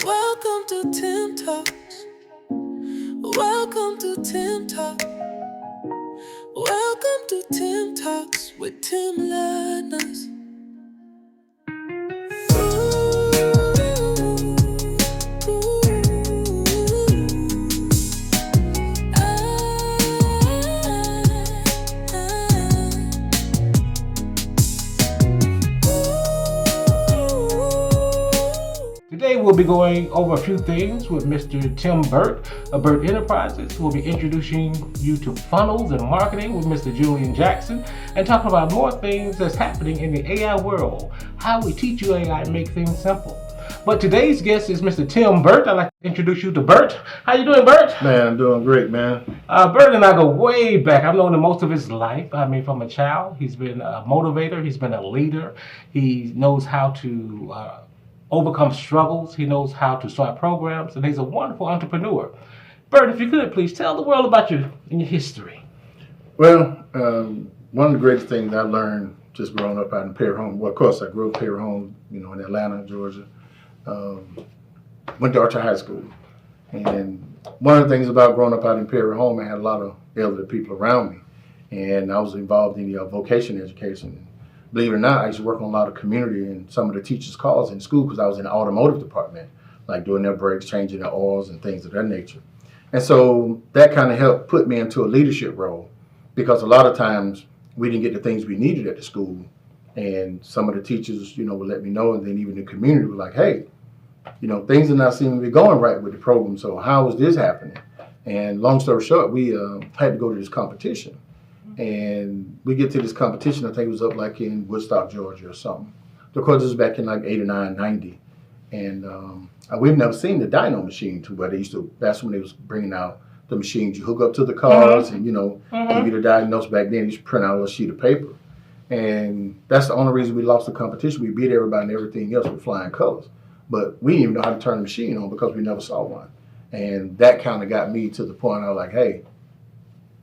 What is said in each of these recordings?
Welcome to Tim Talks. Welcome to Tim Talks. Welcome to Tim Talks with Tim Ladners. Today we'll be going over a few things with Mr. Tim Birt of Birt Enterprises. We'll be introducing you to funnels and marketing with Mr. Julian Jackson and talking about more things that's happening in the AI world, how we teach you AI and make things simple. But today's guest is Mr. Tim Birt. I'd like to introduce you to Birt. How you doing, Birt? Man, I'm doing great, man. Birt and I go way back. I've known him most of his life. I mean, from a child, he's been a motivator. He's been a leader. He knows how to overcome struggles. He knows how to start programs, and he's a wonderful entrepreneur. Birt, if you could, please tell the world about you and your history. Well, one of the greatest things I learned just growing up out in Perry Home. Well, of course, I grew up Perry Home, in Atlanta, Georgia. Went to Archer High School, and one of the things about growing up out in Perry Home, I had a lot of elderly people around me, and I was involved in vocation education. Believe it or not, I used to work on a lot of community and some of the teachers' calls in school because I was in the automotive department, like doing their brakes, changing their oils and things of that nature. And so that kind of helped put me into a leadership role because a lot of times we didn't get the things we needed at the school. And some of the teachers, would let me know, and then even the community was like, hey, things are not seeming to be going right with the program. So how is this happening? And long story short, we had to go to this competition. And we get to this competition, I think it was up like in Woodstock, Georgia or something. Of course, this was back in like 89, 90. And we've never seen the dyno machine too, but that's when they was bringing out the machines you hook up to the cars and, give you the diagnosis. Back then, you used to print out a little sheet of paper. And that's the only reason we lost the competition. We beat everybody and everything else with flying colors. But we didn't even know how to turn the machine on because we never saw one. And that kind of got me to the point I was like, hey,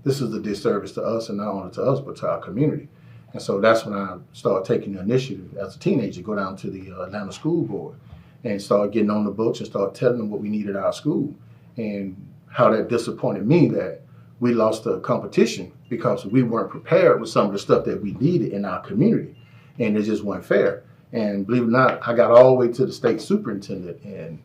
this is a disservice to us, and not only to us, but to our community. And so that's when I started taking the initiative as a teenager, go down to the Atlanta School Board and start getting on the books and start telling them what we needed at our school and how that disappointed me that we lost the competition because we weren't prepared with some of the stuff that we needed in our community, and it just wasn't fair. And believe it or not, I got all the way to the state superintendent, and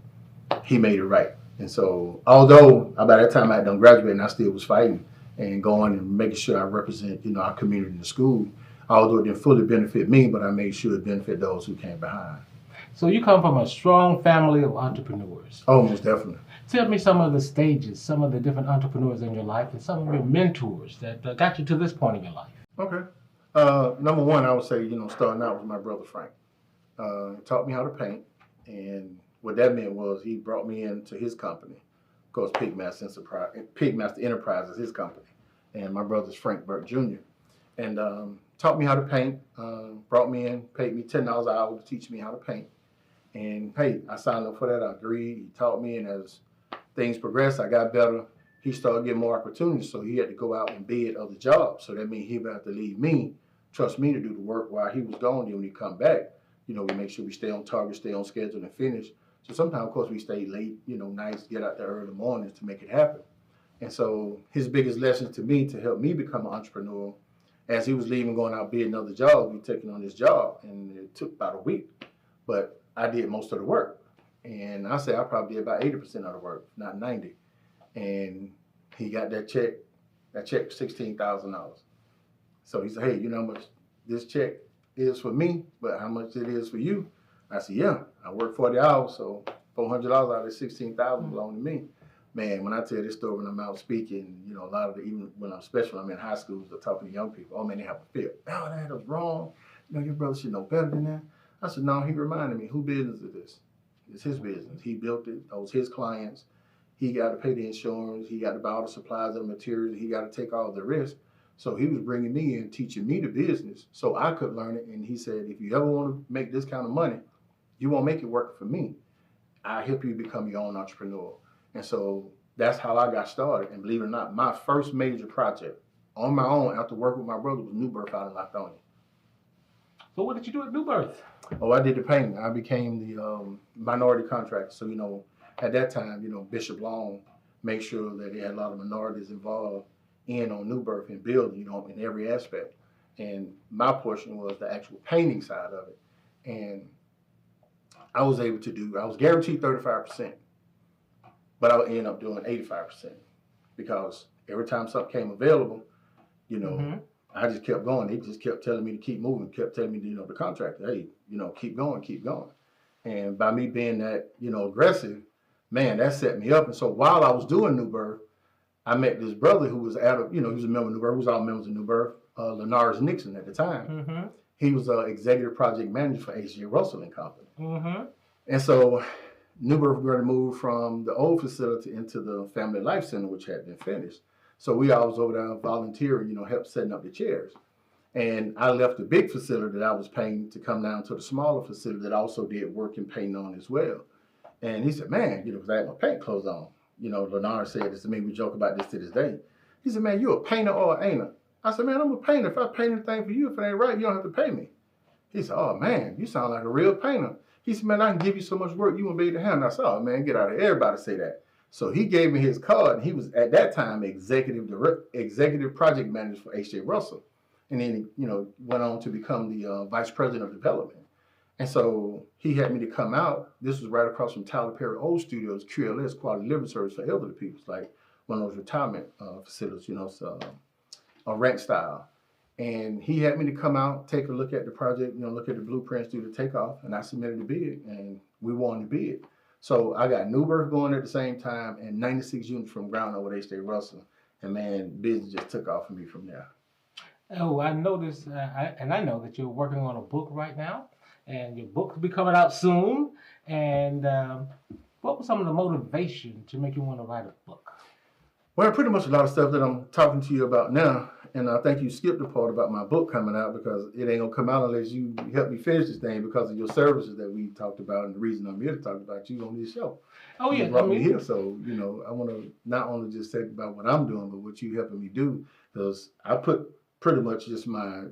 he made it right. And so although by that time I had done graduate and I still was fighting and going and making sure I represent, our community in the school, although it didn't fully benefit me, but I made sure it benefited those who came behind. So you come from a strong family of entrepreneurs. Oh, most definitely. Tell me some of the stages, some of the different entrepreneurs in your life, and some of your mentors that got you to this point in your life. Okay. Number one, I would say, starting out with my brother Frank. He taught me how to paint, and what that meant was he brought me into his company. Of course, Pigmaster Enterprises is his company. And my brother's Frank Birt Jr. And taught me how to paint, brought me in, paid me $10 an hour to teach me how to paint. And hey, I signed up for that, I agreed. He taught me, and as things progressed, I got better. He started getting more opportunities, so he had to go out and bid other jobs. So that means he would have to leave me, trust me to do the work while he was gone. Then when he come back, we make sure we stay on target, stay on schedule, and finish. So sometimes, of course, we stay late, nights, get out there early mornings to make it happen. And so his biggest lesson to me to help me become an entrepreneur, as he was leaving, going out bidding other jobs, we taking on this job, and it took about a week. But I did most of the work. And I say I probably did about 80% of the work, not 90. And he got that check $16,000. So he said, hey, you know how much this check is for me, but how much it is for you? I said, yeah, I work 40 hours, so $400 out of $16,000 belong to me. Man, when I tell this story when I'm out speaking, a lot of the, even when especially when I'm in high schools, they're talking to young people, oh man, they have a fit. Oh, that was wrong. Your brother should know better than that. I said, no, he reminded me, who business is this? It's his business. He built it. Those his clients. He got to pay the insurance. He got to buy all the supplies and materials. He got to take all the risk. So he was bringing me in, teaching me the business so I could learn it. And he said, if you ever want to make this kind of money, you won't make it work for me. I help you become your own entrepreneur. And so that's how I got started. And believe it or not, my first major project on my own after working with my brother was New Birth out in Lithonia. So what did you do at New Birth? Oh, I did the painting. I became the minority contractor. So, at that time, Bishop Long made sure that they had a lot of minorities involved on New Birth and building, in every aspect. And my portion was the actual painting side of it. And I was guaranteed 35%, but I would end up doing 85% because every time something came available, I just kept going. They just kept telling me to keep moving, kept telling me, the contractor, hey, keep going, keep going. And by me being that, aggressive, man, that set me up. And so while I was doing New Birth, I met this brother who was he was a member of New Birth, who was all members of New Birth, Lenars Nixon at the time. Mm-hmm. He was executive project manager for H.J. Russell and Company. Mm-hmm. And so New Birth was going to move from the old facility into the Family Life Center, which had been finished. So we all was over there volunteering, help setting up the chairs. And I left the big facility that I was paying to come down to the smaller facility that also did work and painting on as well. And he said, man, because I had my paint clothes on. Leonard said this to me. We joke about this to this day. He said, man, you a painter or an ain't? I said, man, I'm a painter. If I paint anything for you, if it ain't right, you don't have to pay me. He said, oh, man, you sound like a real painter. He said, man, I can give you so much work you won't be able to handle. I said, oh, man, get out of here. Everybody say that. So he gave me his card, and he was, at that time, executive project manager for H.J. Russell. And then he, went on to become the vice president of development. And so he had me to come out. This was right across from Tyler Perry Old Studios, QLS, Quality Living Service for elderly people, like one of those retirement facilities, a rent style. And he had me to come out, take a look at the project, look at the blueprints, do the takeoff, and I submitted the bid, and we won the bid. So I got New Birth going at the same time, and 96 units from ground up with H.J. Russell, and man, business just took off for me from there. Oh, I noticed, and I know that you're working on a book right now, and your book will be coming out soon. And what was some of the motivation to make you want to write a book? Well, pretty much a lot of stuff that I'm talking to you about now. And I think you skipped the part about my book coming out because it ain't going to come out unless you help me finish this thing because of your services that we talked about and the reason I'm here to talk about you on this show. Oh, yeah. You brought me here. So, I want to not only just talk about what I'm doing, but what you helping me do because I put pretty much just my,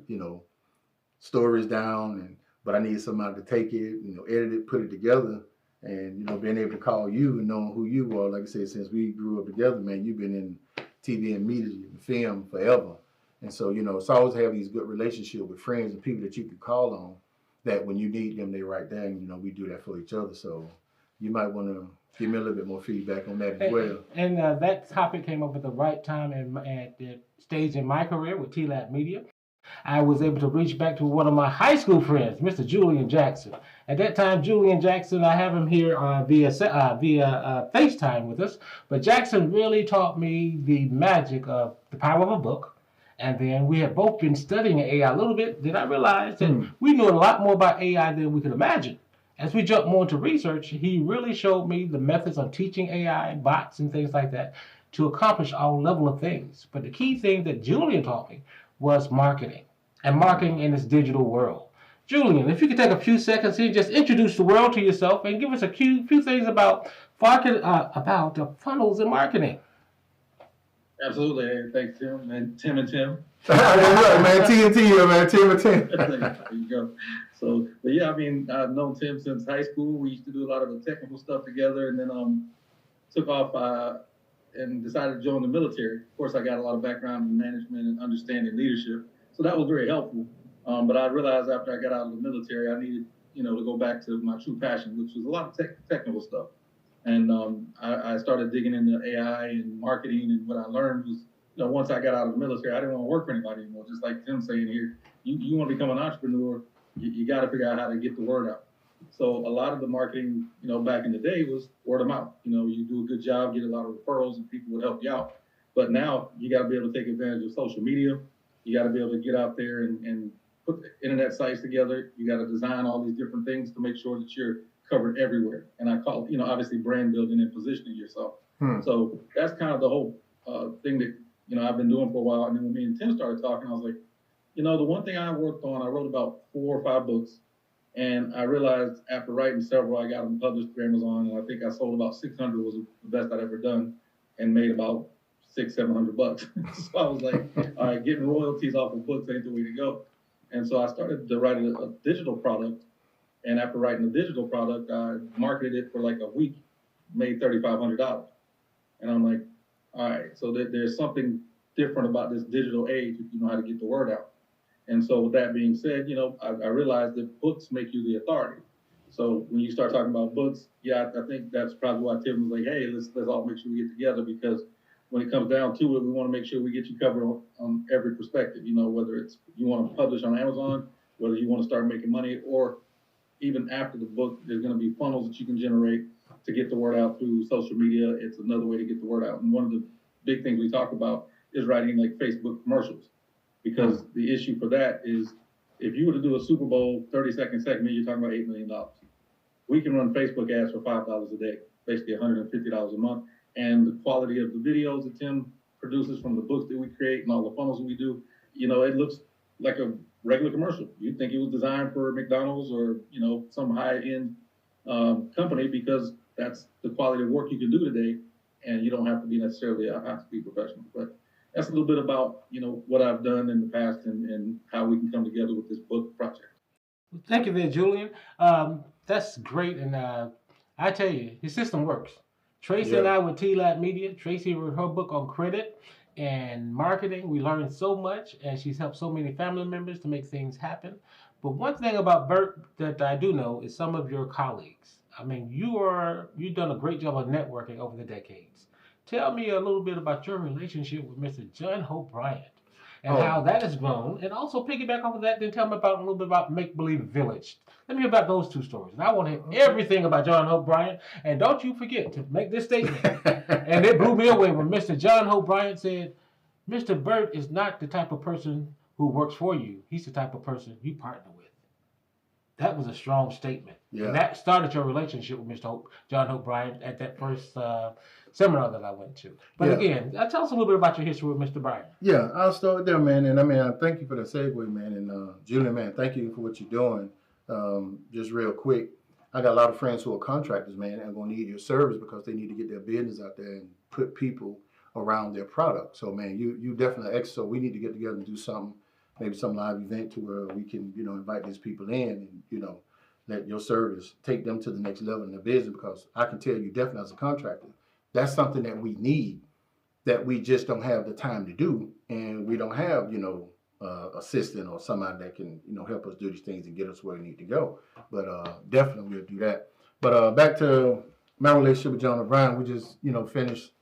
stories down, but I need somebody to take it, edit it, put it together. And, being able to call you and knowing who you are, like I said, since we grew up together, man, you've been in TV and media and film forever. And so, it's always have these good relationships with friends and people that you can call on that when you need them, they right there. And, we do that for each other. So you might want to give me a little bit more feedback on that as well. And that topic came up at the right time at the stage in my career with T-Lab Media. I was able to reach back to one of my high school friends, Mr. Julian Jackson. At that time, Julian Jackson, I have him here via FaceTime with us. But Jackson really taught me the magic of the power of a book. And then we have both been studying AI a little bit. Then I realized that we knew a lot more about AI than we could imagine. As we jumped more into research, he really showed me the methods of teaching AI, bots, and things like that to accomplish all level of things. But the key thing that Julian taught me was marketing, and marketing in this digital world. Julian, if you could take a few seconds here, just introduce the world to yourself and give us a few things about funnels and marketing. Absolutely. Thanks, Tim. And Tim. Man, TNT, man, Tim and Tim. There you go. So, but yeah, I've known Tim since high school. We used to do a lot of the technical stuff together, and then took off and decided to join the military. Of course, I got a lot of background in management and understanding leadership, so that was very helpful. But I realized after I got out of the military, I needed, to go back to my true passion, which was a lot of technical stuff. And I started digging into AI and marketing, and what I learned was, once I got out of the military, I didn't want to work for anybody anymore. Just like Tim saying here, you want to become an entrepreneur, you got to figure out how to get the word out. So a lot of the marketing, back in the day was word of mouth. You do a good job, get a lot of referrals, and people would help you out. But now you got to be able to take advantage of social media. You got to be able to get out there and put the internet sites together. You got to design all these different things to make sure that you're covered everywhere. And I call it, obviously brand building and positioning yourself. So that's kind of the whole thing that, I've been doing for a while. And then when me and Tim started talking, I was like, the one thing I worked on, I wrote about 4 or 5 books. And I realized after writing several, I got them published through Amazon. And I think I sold about 600 was the best I'd ever done and made about $600-700. So I was like, all right, getting royalties off of books ain't the way to go. And so I started to write a digital product. And after writing the digital product, I marketed it for like a week, made $3,500. And I'm like, all right, so there's something different about this digital age if you know how to get the word out. And so with that being said, I realized that books make you the authority. So when you start talking about books, yeah, I think that's probably why Tim was like, hey, let's all make sure we get together, because when it comes down to it, we want to make sure we get you covered on every perspective, whether it's you want to publish on Amazon, whether you want to start making money, or even after the book, there's going to be funnels that you can generate to get the word out through social media. It's another way to get the word out. And one of the big things we talk about is writing like Facebook commercials, because the issue for that is if you were to do a Super Bowl 30-second segment, you're talking about $8 million. We can run Facebook ads for $5 a day, basically $150 a month. And the quality of the videos that Tim produces from the books that we create and all the funnels that we do, it looks like a regular commercial. You'd think it was designed for McDonald's or, some high-end company, because that's the quality of work you can do today, and you don't have to be necessarily a high-speed professional. But that's a little bit about, what I've done in the past and how we can come together with this book project. Thank you there, Julian. That's great, and I tell you, his system works. Tracy and I with T-Lab Media. Tracy wrote her book on credit and marketing. We learned so much, and she's helped so many family members to make things happen. But one thing about Birt that I do know is some of your colleagues. I mean, you've done a great job of networking over the decades. Tell me a little bit about your relationship with Mr. John Hope Bryant and how that has grown. And also piggyback off of that, then tell me about a little bit about Make Believe Village. Let me hear about those two stories. And I want to hear everything about John Hope Bryant. And don't you forget to make this statement. And it blew me away when Mr. John Hope Bryant said, Mr. Birt is not the type of person who works for you. He's the type of person you partner with. That was a strong statement. Yeah. And that started your relationship with Mr. John Hope Bryant at that first seminar that I went to. But again, tell us a little bit about your history with Mr. Bryant. Yeah, I'll start there, man. And I thank you for the segue, man. And Julian, man, thank you for what you're doing. Just real quick, I got a lot of friends who are contractors, man, and are going to need your service because they need to get their business out there and put people around their product. So, man, you definitely so we need to get together and do something, maybe some live event to where we can, invite these people in and, let your service take them to the next level in their business, because I can tell you definitely as a contractor, that's something that we need, that we just don't have the time to do. And we don't have, assistant or somebody that can, help us do these things and get us where we need to go. But definitely we'll do that. But back to my relationship with John O'Brien, we just, finished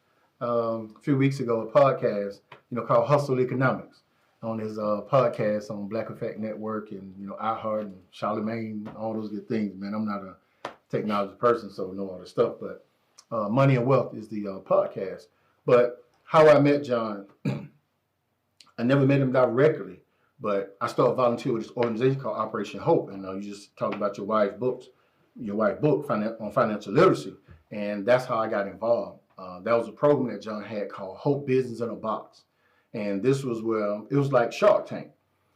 a few weeks ago a podcast, called Hustle Economics, on his podcast on Black Effect Network and, iHeart and Charlemagne, all those good things, man. I'm not a technology person, so I know all this stuff, but Money and Wealth is the podcast. But how I met John, I never met him directly, but I started volunteering with this organization called Operation Hope. And you just talked about your wife's book on financial literacy. And that's how I got involved. That was a program that John had called Hope Business in a Box. And this was where it was like Shark Tank,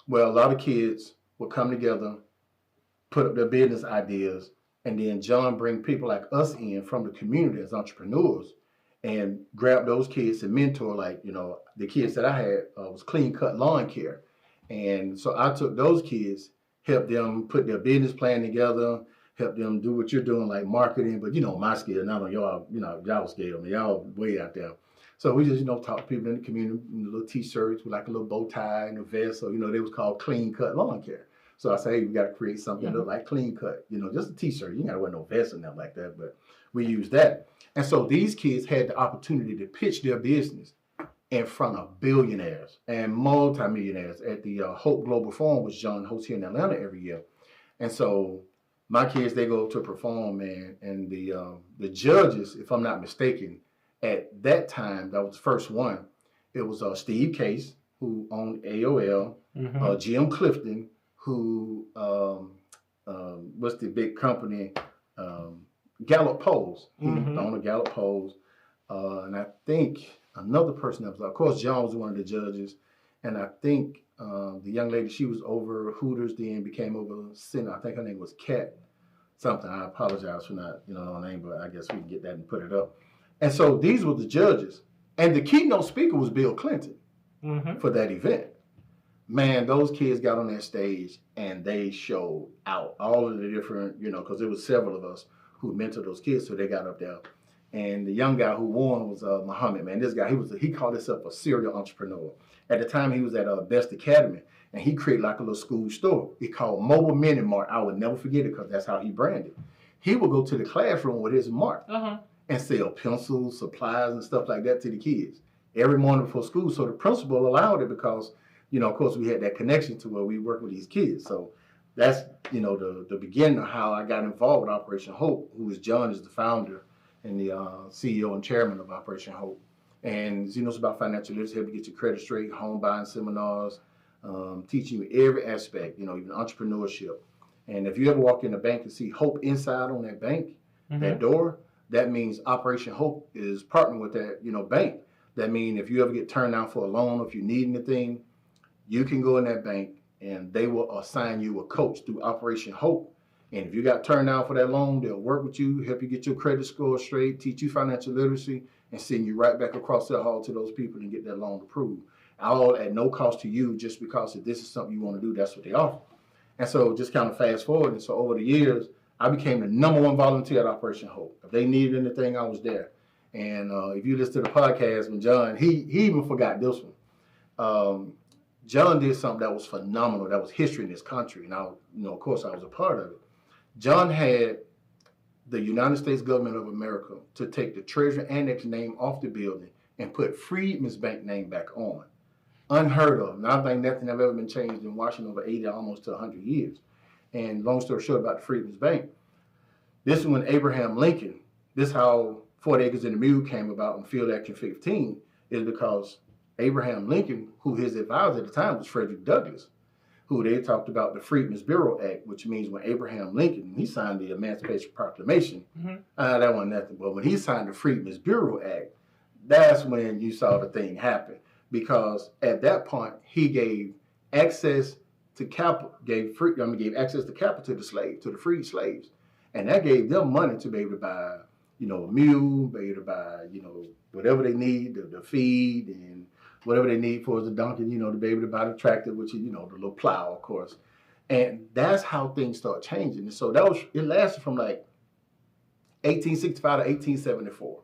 where a lot of kids would come together, put up their business ideas, and then John bring people like us in from the community as entrepreneurs and grab those kids and mentor, like, the kids that I had was clean cut lawn care. And so I took those kids, helped them put their business plan together, helped them do what you're doing, like marketing, but my scale, not on y'all scale, y'all way out there. So we just, talk to people in the community in little t-shirts with like a little bow tie and a vest. So, they was called clean cut lawn care. So I say, hey, we got to create something that look like clean cut, just a t-shirt. You got to wear no vest or nothing like that, but we use that. And so these kids had the opportunity to pitch their business in front of billionaires and multimillionaires at the Hope Global Forum, which John hosts here in Atlanta every year. And so my kids, they go to perform, man, and the judges, if I'm not mistaken, at that time, that was the first one, it was Steve Case, who owned AOL, Jim Clifton, who was the big company, Gallup Polls. He owned a Gallup Polls. And I think another person that was, of course, John was one of the judges. And I think the young lady, she was over Hooters, then became over Center. I think her name was Kat something. I apologize for not, her name, but I guess we can get that and put it up. And so these were the judges. And the keynote speaker was Bill Clinton for that event. Man, those kids got on that stage and they showed out all of the different, because there was several of us who mentored those kids, so they got up there. And the young guy who won was Muhammad. Man, this guy, he called himself a serial entrepreneur. At the time, he was at Best Academy, and he created like a little school store. He called Mobile Mini Mart. I would never forget it because that's how he branded. He would go to the classroom with his mart and sell pencils, supplies, and stuff like that to the kids every morning before school. So the principal allowed it because, of course, we had that connection to where we work with these kids. So that's, the beginning of how I got involved with Operation Hope, who is John is the founder and the CEO and chairman of Operation Hope. And, it's about financial literacy, help you get your credit straight, home buying seminars, teaching you every aspect, even entrepreneurship. And if you ever walk in a bank and see Hope inside on that bank, that door, that means Operation Hope is partnering with that, bank. That means if you ever get turned down for a loan, or if you need anything, you can go in that bank and they will assign you a coach through Operation Hope. And if you got turned down for that loan, they'll work with you, help you get your credit score straight, teach you financial literacy, and send you right back across the hall to those people and get that loan approved. All at no cost to you, just because if this is something you want to do, that's what they offer. And so just kind of fast forward. And so over the years, I became the #1 volunteer at Operation Hope. If they needed anything, I was there. And if you listen to the podcast when John, he even forgot this one. John did something that was phenomenal. That was history in this country. And of course, I was a part of it. John had the United States government of America to take the Treasury Annex name off the building and put Freedman's Bank name back on. Unheard of. And I think nothing have ever been changed in Washington over 80, almost to 100 years. And long story short about the Freedman's Bank, this is when Abraham Lincoln, this is how 40 Acres and a Mule came about in Field Act 15, is because Abraham Lincoln, who his advisor at the time was Frederick Douglass, who they talked about the Freedmen's Bureau Act, which means when Abraham Lincoln, he signed the Emancipation Proclamation, that wasn't nothing. But when he signed the Freedmen's Bureau Act, that's when you saw the thing happen. Because at that point, he gave access to capital, gave access to capital to the slave, to the freed slaves. And that gave them money to be able to buy, a mule, be able to buy, whatever they need, the feed and whatever they need for the donkey, to be able to buy the tractor, which is, the little plow, of course. And that's how things start changing. And so it lasted from like 1865 to 1874.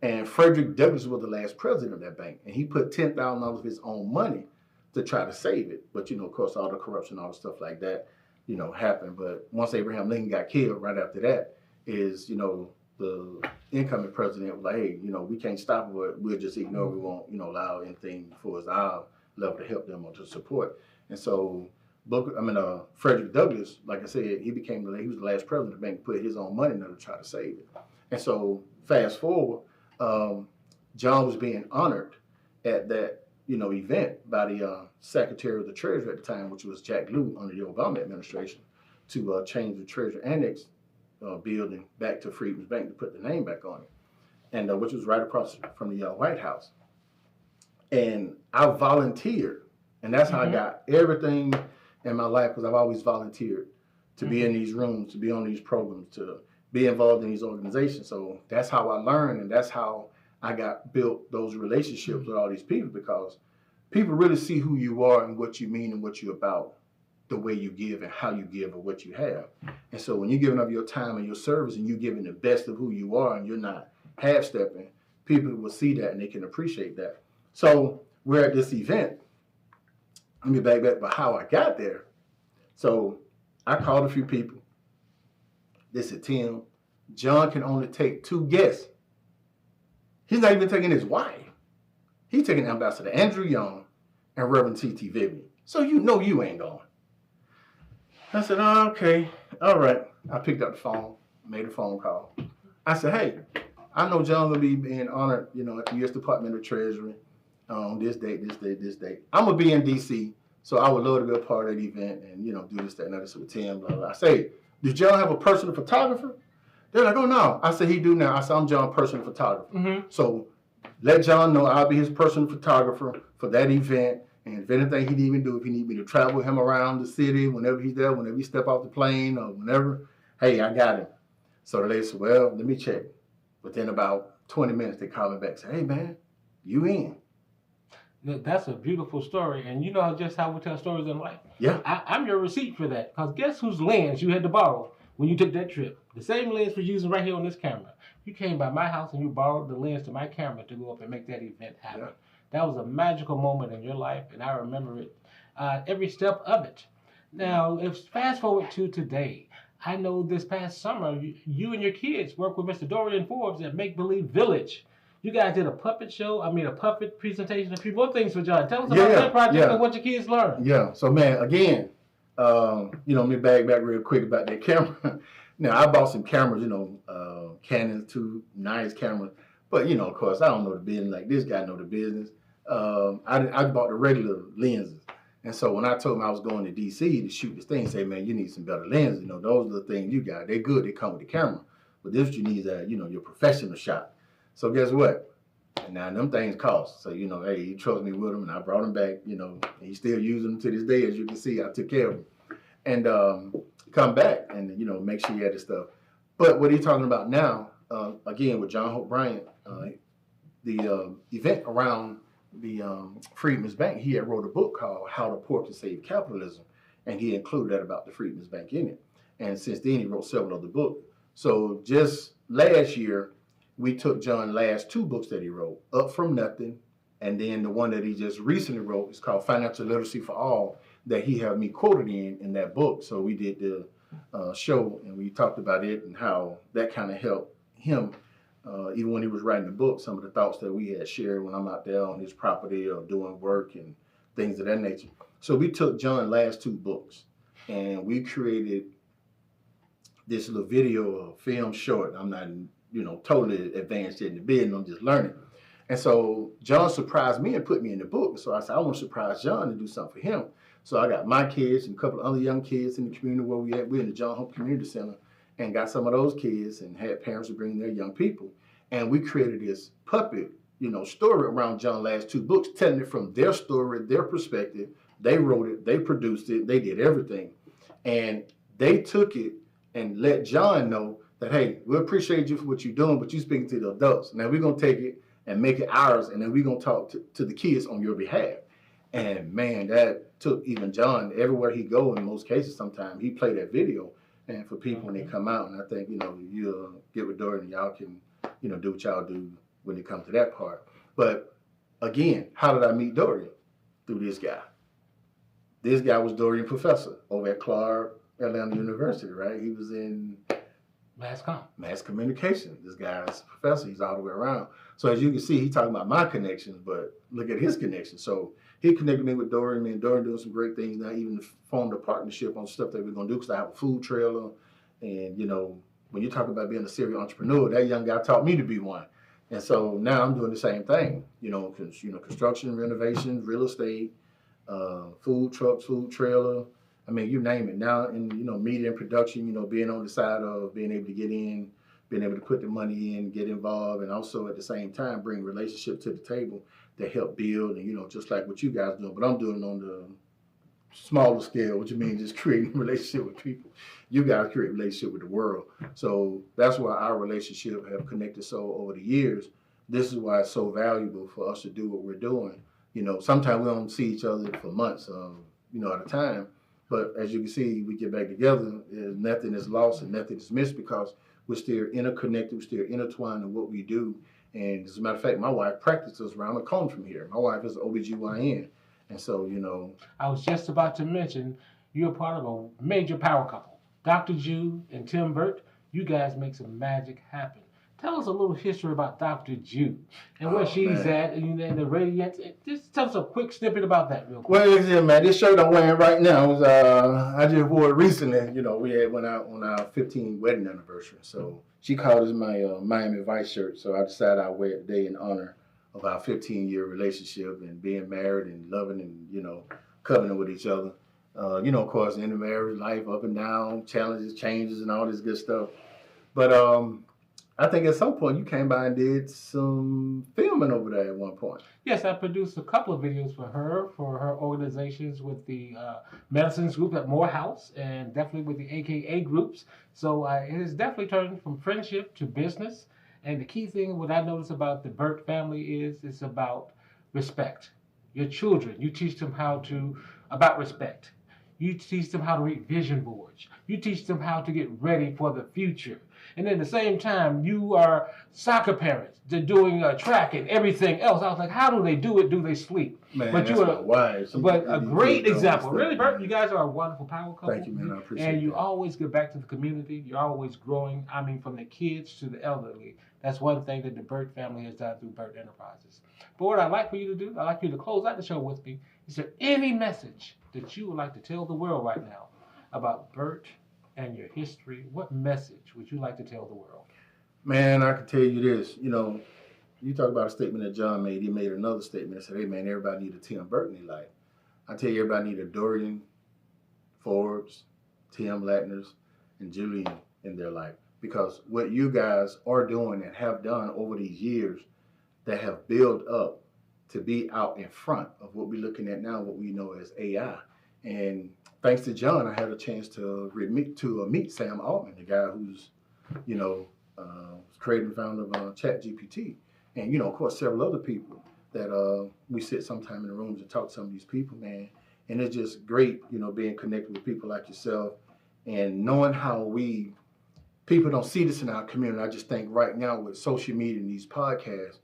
And Frederick Douglass was the last president of that bank. And he put $10,000 of his own money to try to save it. But, of course, all the corruption, all the stuff like that, happened. But once Abraham Lincoln got killed, right after that is, the incoming president was like, hey, we can't stop it, but we'll just ignore. We won't, allow anything for our level to help them or to support. And so, Frederick Douglass, like I said, he was the last president of the bank, put his own money in there to try to save it. And so, fast forward, John was being honored at that, event by the Secretary of the Treasury at the time, which was Jack Lew under the Obama administration, to change the Treasury Annex building back to Freedman's Bank to put the name back on it, and which was right across from the White House. And I volunteered, and that's how I got everything in my life, because I've always volunteered to be in these rooms, to be on these programs, to be involved in these organizations. So that's how I learned, and that's how I built those relationships with all these people, because people really see who you are and what you mean and what you're about, the way you give and how you give or what you have. And so when you're giving up your time and your service and you're giving the best of who you are and you're not half-stepping, people will see that and they can appreciate that. So we're at this event. Let me back about how I got there. So I called a few people. They said, Tim, John can only take 2 guests. He's not even taking his wife. He's taking Ambassador Andrew Young and Reverend T.T. Vivian. So you ain't going. I said, oh, okay, all right. I picked up the phone, made a phone call. I said, hey, I know John will be being honored, at the U.S. Department of Treasury on this date. I'm going to be in D.C., so I would love to be a part of the event and, do this, that, and that with Tim, blah, blah. I say, does John have a personal photographer? They're like, oh, no. I said, he do now. I said, I'm John's personal photographer. So let John know I'll be his personal photographer for that event. And if anything he need me to do, if he need me to travel him around the city, whenever he's there, whenever he step off the plane or whenever, hey, I got him. So the lady said, well, let me check. Within about 20 minutes, they call me back and say, hey, man, you in. That's a beautiful story, and you know just how we tell stories in life. Yeah. I'm your receipt for that, because guess whose lens you had to borrow when you took that trip? The same lens we're using right here on this camera. You came by my house and you borrowed the lens to my camera to go up and make that event happen. Yeah. That was a magical moment in your life, and I remember it, every step of it. Now, if fast forward to today, I know this past summer you and your kids worked with Mr. Dorian Forbes at Make Believe Village. You guys did a puppet show, a puppet presentation, a few more things for John. Tell us about that project and what your kids learned. Yeah. So, man, again, let me back real quick about that camera. Now, I bought some cameras, Canon's, two nice cameras. But, of course, I don't know the business like this guy know the business. I bought the regular lenses. And so when I told him I was going to D.C. to shoot this thing, he said, man, you need some better lenses. Those are the things you got. They're good. They come with the camera. But this you need is, your professional shot. So guess what? Now, them things cost. So, hey, he trusted me with them, and I brought them back, and he's still using them to this day. As you can see, I took care of them. And come back and, make sure you had the stuff. But what he's talking about now, again, with John Hope Bryant, the event around the Freedmen's Bank, he had wrote a book called How the Poor Can Save Capitalism, and he included that about the Freedmen's Bank in it. And since then, he wrote several other books. So just last year, we took John's last two books that he wrote, Up From Nothing, and then the one that he just recently wrote is called Financial Literacy for All, that he had me quoted in that book. So we did the show, and we talked about it and how that kind of helped him, even when he was writing the book, some of the thoughts that we had shared when I'm out there on his property or doing work and things of that nature. So we took John's last two books, and we created this little video or film short. I'm not totally advanced in the business. I'm just learning. And so John surprised me and put me in the book. So I said, I want to surprise John and do something for him. So I got my kids and a couple of other young kids in the community where we're in the John Hope Community Center, and got some of those kids and had parents to bring their young people. And we created this puppet, story around John's last two books, telling it from their story, their perspective. They wrote it, they produced it, they did everything. And they took it and let John know that, hey, we appreciate you for what you're doing, but you're speaking to the adults. Now we're going to take it and make it ours, and then we're going to talk to the kids on your behalf. And man, that took even John everywhere he go. In most cases, sometimes he played that video, and for people when they come out, and I think, you'll get with Dorian and y'all can, do what y'all do when it comes to that part. But again, how did I meet Dorian? Through this guy. This guy was Dorian professor over at Clark Atlanta University, right? He was in mass communication. This guy's a professor. He's all the way around. So as you can see, he's talking about my connections, but look at his connection. So he connected me with Dorian. Me and Dorian doing some great things now, even formed a partnership on stuff that we're going to do, because I have a food trailer. And, when you talk about being a serial entrepreneur, that young guy taught me to be one. And so now I'm doing the same thing, construction, renovations, real estate, food trucks, food trailer. I mean, you name it. Now in, media and production, being on the side of being able to get in, being able to put the money in, get involved, and also at the same time bring relationships to the table that help build, and, just like what you guys do. But I'm doing on the smaller scale, which means just creating a relationship with people. You guys create a relationship with the world. So that's why our relationship have connected so over the years. This is why it's so valuable for us to do what we're doing. Sometimes we don't see each other for months, at a time. But as you can see, we get back together, nothing is lost and nothing is missed, because we're still interconnected, we're still intertwined in what we do. And as a matter of fact, my wife practices around the corner from here. My wife is an OBGYN. And so, I was just about to mention, you're part of a major power couple. Dr. Ju and Tim Birt, you guys make some magic happen. Tell us a little history about Dr. Ju and where she's at, and the radiance. Just tell us a quick snippet about that real quick. Well, man, this shirt I'm wearing right now was, I just wore it recently. We went out on our 15th wedding anniversary. So she called it my Miami Vice shirt. So I decided I'd wear it today in honor of our 15-year relationship and being married and loving and, covenant with each other. Of course, in the marriage life, up and down, challenges, changes, and all this good stuff. But I think at some point you came by and did some filming over there at one point. Yes, I produced a couple of videos for her organizations with the Medicines Group at Morehouse, and definitely with the AKA groups. So it has definitely turned from friendship to business. And the key thing, what I notice about the Birt family is it's about respect. your children. You teach them about respect. You teach them how to read vision boards. You teach them how to get ready for the future. And at the same time, you are soccer parents. They're doing track and everything else. I was like, how do they do it? Do they sleep? Man, but that's my wife. But a great example. Really, Bert, you guys are a wonderful power couple. Thank you, man. I appreciate it. And you always give back to the community. You're always growing. I mean, from the kids to the elderly. That's one thing that the Birt family has done through Birt Enterprises. But what I'd like for you to do, I'd like you to close out the show with me. Is there any message that you would like to tell the world right now about Birt and your history? What message would you like to tell the world? Man, I can tell you this. You know, you talk about a statement that John made. He made another statement that said, hey, man, everybody need a Tim Birt in their life. I tell you, everybody need a Dorian, Forbes, Tim Latners, and Julian in their life. Because what you guys are doing and have done over these years that have built up to be out in front of what we're looking at now, what we know as AI. And thanks to John, I had a chance to meet Sam Altman, the guy who's, you know, creator and founder of ChatGPT. And, you know, of course, several other people that we sit sometime in the rooms and talk to some of these people, man. And it's just great, you know, being connected with people like yourself and knowing how people don't see this in our community. I just think right now with social media and these podcasts,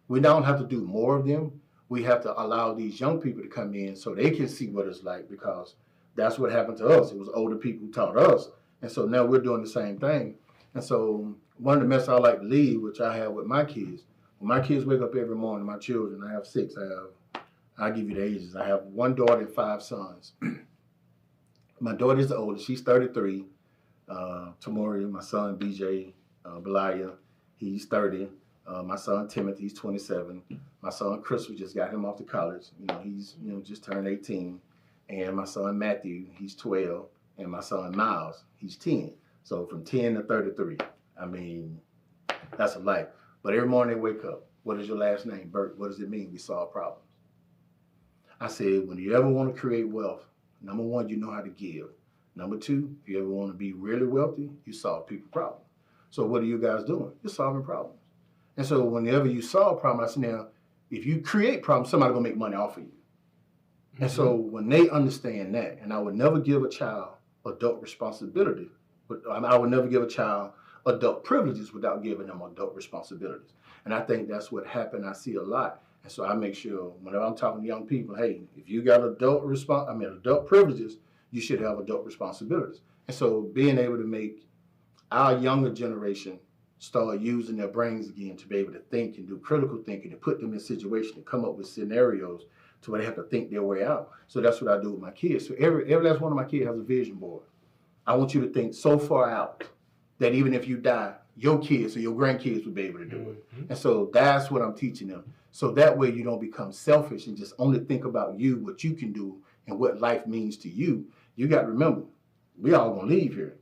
we don't have to do more of them. We have to allow these young people to come in so they can see what it's like, because that's what happened to us. It was older people who taught us. And so now we're doing the same thing. And so one of the messages I like to leave, which I have with my kids, when my kids wake up every morning, my children, I have 6, I'll give you the ages. I have 1 daughter and 5 sons. My daughter's the oldest, she's 33. Tamori, my son BJ, Belia, he's 30. My son Timothy, he's 27. My son Chris, we just got him off to college. You know, he's just turned 18. And my son Matthew, he's 12. And my son Miles, he's 10. So from 10 to 33. I mean, that's a life. But every morning they wake up. What is your last name? Birt. What does it mean? We solve problems. I said, when you ever want to create wealth, number 1, you know how to give. Number 2, if you ever want to be really wealthy, you solve people's problems. So what are you guys doing? You're solving problems. And so whenever you solve problems, I said, now, if you create problems, somebody's going to make money off of you. Mm-hmm. And so when they understand that, and I would never give a child adult responsibility, but I would never give a child adult privileges without giving them adult responsibilities. And I think that's what happened. I see a lot. And so I make sure whenever I'm talking to young people, hey, if you got adult privileges, you should have adult responsibilities. And so being able to make our younger generation start using their brains again to be able to think and do critical thinking and put them in situations to come up with scenarios to where they have to think their way out. So that's what I do with my kids. So every last one of my kids has a vision board. I want you to think so far out that even if you die, your kids or your grandkids will be able to do it. Mm-hmm. And so that's what I'm teaching them. So that way you don't become selfish and just only think about you, what you can do, and what life means to you. You got to remember, we all going to leave here.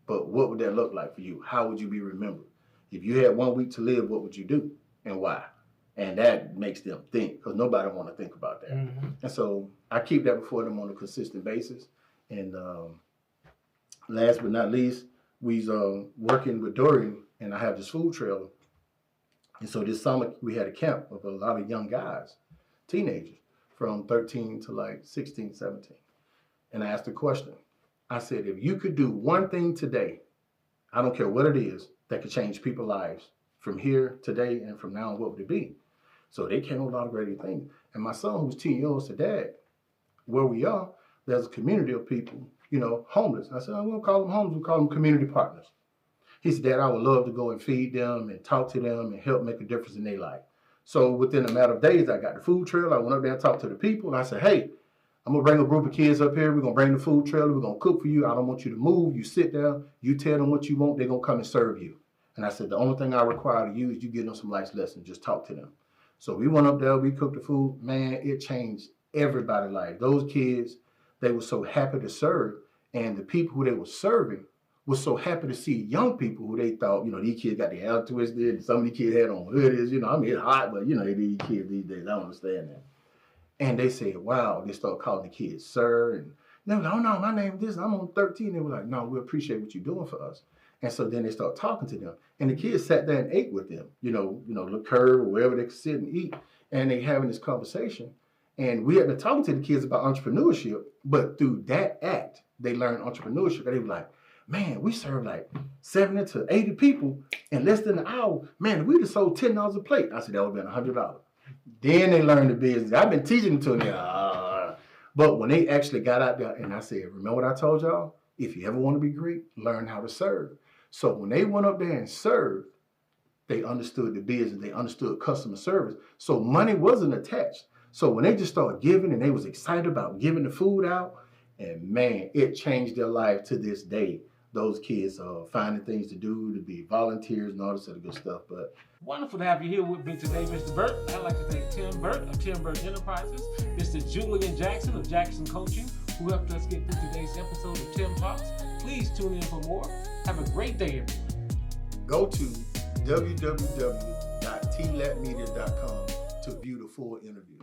But what would that look like for you? How would you be remembered? If you had 1 week to live, what would you do and why? And that makes them think, because nobody want to think about that. Mm-hmm. And so I keep that before them on a consistent basis. And last but not least, we's working with Dorian, and I have this food trailer. And so this summer we had a camp of a lot of young guys, teenagers, from 13 to like 16, 17. And I asked a question. I said, if you could do one thing today, I don't care what it is, that could change people's lives from here, today, and from now on, what would it be? So they came with a lot of great things. And my son, who's 10 years old, said, Dad, where we are, there's a community of people, homeless. I said, I won't call them homeless, we'll call them community partners. He said, Dad, I would love to go and feed them and talk to them and help make a difference in their life. So within a matter of days, I got the food trailer. I went up there and talked to the people. And I said, hey, I'm going to bring a group of kids up here. We're going to bring the food trailer. We're going to cook for you. I don't want you to move. You sit there. You tell them what you want. They're going to come and serve you. And I said, the only thing I require of you is you give them some life lessons. Just talk to them. So we went up there. We cooked the food. Man, it changed everybody's life. Those kids, they were so happy to serve. And the people who they were serving was so happy to see young people who they thought, these kids got their hair twisted. Some of these kids had on hoodies. it's hot, but, these kids these days, I don't understand that. And they said, wow, they started calling the kids sir. And they were like, oh, no, my name is this. I'm on 13. They were like, no, we appreciate what you're doing for us. And so then they started talking to them. And the kids sat there and ate with them, liqueur or wherever they could sit and eat. And they having this conversation. And we had been talking to the kids about entrepreneurship, but through that act, they learned entrepreneurship. And they were like, man, we served like 70 to 80 people in less than an hour. Man, if we'd have sold $10 a plate, I said, that would have been $100. Then they learned the business. I've been teaching them to them. But when they actually got out there, and I said, remember what I told y'all? If you ever want to be great, learn how to serve. So when they went up there and served, they understood the business. They understood customer service. So money wasn't attached. So when they just started giving and they was excited about giving the food out, and man, it changed their life to this day. Those kids are finding things to do, to be volunteers and all this other good stuff. But wonderful to have you here with me today, Mr. Birt. I'd like to thank Tim Birt of Tim Birt Enterprises, Mr. Julian Jackson of Jackson Coaching, who helped us get through today's episode of Tim Talks. Please tune in for more. Have a great day, everyone. go to www.tlatmedia.com to view the full interview.